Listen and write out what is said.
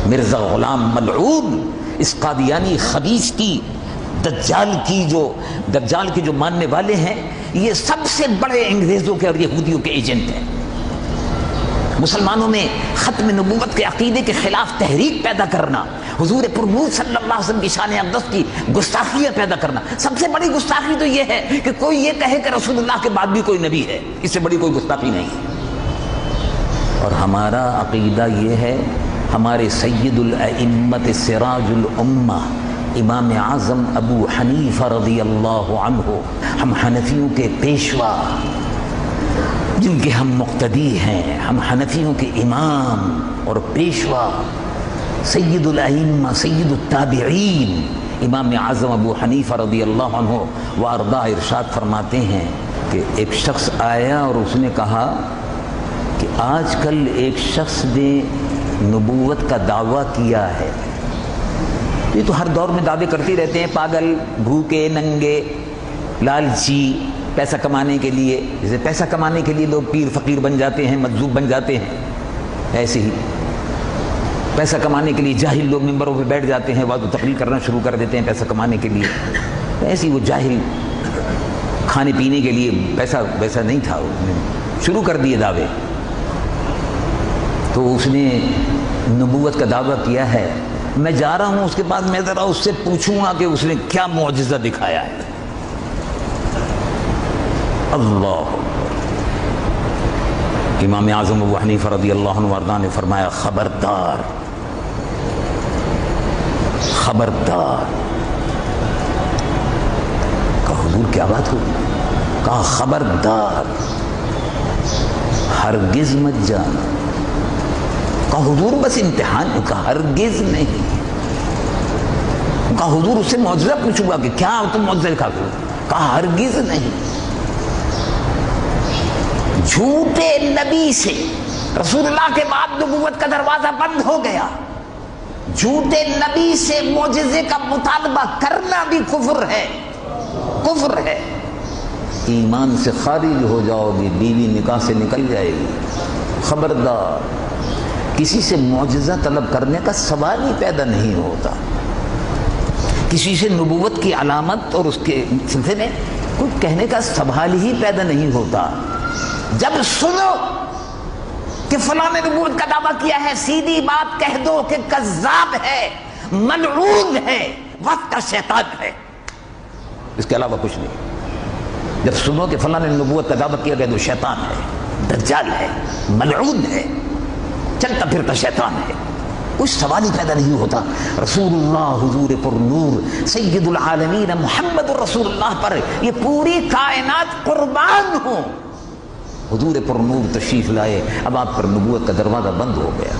مرزا غلام ملعون، اس قادیانی خبیث کی دجال کی جو ماننے والے ہیں، یہ سب سے بڑے انگریزوں کے اور یہودیوں کے ایجنٹ ہیں۔ مسلمانوں میں ختم نبوت کے عقیدے کے خلاف تحریک پیدا کرنا، حضور پرنور صلی اللہ علیہ وسلم کی شان اقدس کی گستاخیاں پیدا کرنا، سب سے بڑی گستاخی تو یہ ہے کہ کوئی یہ کہے کہ رسول اللہ کے بعد بھی کوئی نبی ہے، اس سے بڑی کوئی گستاخی نہیں ہے۔ اور ہمارا عقیدہ یہ ہے، ہمارے سید الائمت سراج الامہ امام اعظم ابو حنیفہ رضی اللہ عنہ، ہم حنفیوں کے پیشوا جن کے ہم مقتدی ہیں، ہم حنفیوں کے امام اور پیشوا سید الائمہ سید التابعین امام اعظم ابو حنیفہ رضی اللہ عنہ وارضاہ ارشاد فرماتے ہیں کہ ایک شخص آیا اور اس نے کہا کہ آج کل ایک شخص نے نبوت کا دعویٰ کیا ہے، یہ تو ہر دور میں دعوے کرتے رہتے ہیں، پاگل، بھوکے، ننگے، لالچی، پیسہ کمانے کے لیے، جیسے پیسہ کمانے کے لیے لوگ پیر فقیر بن جاتے ہیں، مجذوب بن جاتے ہیں، ایسے ہی پیسہ کمانے کے لیے جاہل لوگ ممبروں پہ بیٹھ جاتے ہیں، وعظ و تقریر کرنا شروع کر دیتے ہیں پیسہ کمانے کے لیے۔ ایسے ہی وہ جاہل کھانے پینے کے لیے پیسہ نہیں تھا، شروع کر دیے دعوے۔ تو اس نے نبوت کا دعویٰ کیا ہے، میں جا رہا ہوں اس کے بعد، میں ذرا اس سے پوچھوں گا کہ اس نے کیا معجزہ دکھایا ہے۔ اللہ، امام اعظم ابو حنیفہ رضی اللہ عنہ وارضاہ نے فرمایا، خبردار خبردار۔ کہا حضور کیا بات ہوئی؟ کہا خبردار، ہرگز مت جانا۔ کہا حضور بس امتحان؟ کہا ہرگز نہیں۔ کہا حضور اس سے معجزہ پوچھوں گا کہ کیا تم معجزہ دکھا دو؟ کہا ہرگز نہیں۔ جھوٹے نبی سے رسول اللہ کے بعد نبوت کا دروازہ بند ہو گیا، جھوٹے نبی سے معجزے کا مطالبہ کرنا بھی کفر ہے، کفر ہے۔ ایمان سے خارج ہو جاؤ گی، بیوی نکاح سے نکل جائے گی۔ خبردار، کسی سے معجزہ طلب کرنے کا سوال ہی پیدا نہیں ہوتا، کسی سے نبوت کی علامت اور اس کے سلسلے میں کچھ کہنے کا سوال ہی پیدا نہیں ہوتا۔ جب سنو کہ فلاں نے نبوت کا دعویٰ کیا ہے، سیدھی بات کہہ دو کہ کذاب ہے، ملعون ہے، وقت کا شیطان ہے، اس کے علاوہ کچھ نہیں۔ جب سنو کہ فلاں نے نبوت کا دعویٰ کیا گیا تو شیطان ہے، دجال ہے، ملعون ہے، چلتا پھرتا شیطان ہے، کچھ سوال ہی پیدا نہیں ہوتا۔ رسول اللہ حضور پر نور سید العالمین محمد رسول اللہ پر یہ پوری کائنات قربان ہو، حضور پر نور تشریف لائے، اب آپ پر نبوت کا دروازہ بند ہو گیا۔